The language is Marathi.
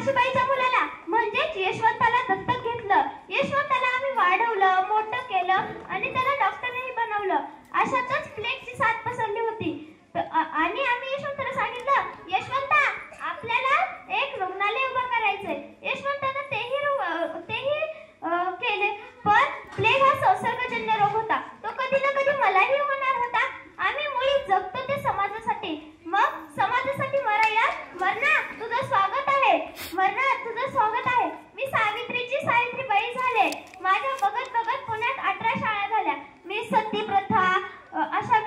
काशीबाईच्या मुलाला म्हणजेच यशवंताला दत्तक घेतलं. यशवंताला आम्ही वाढवलं, मोठं केलं आणि त्याला डॉक्टरही बनवलं. अशातच प्लेगची साथ पसरली होती आणि आम्ही यशवंताला सांगितलं, यशवंता आपल्याला एक रुग्णालय उभं करायचंय. यशवंतानं तेही केले. पण प्लेग हा संसर्गजन्य रोग होता. तो कधी ना कधी मलाही होणार होता. आम्ही मुळी जगतो ते समाजासाठी. मग समाजासाठी मराया. मरणा तुझं स्वागत आहे. मरणा तुझं स्वागत आहे. मी सावित्रीची सावित्रीबाई झाले. माझ्या बघत बघत पुण्यात 18 शाळा झाल्या. मी सती प्रथा अशा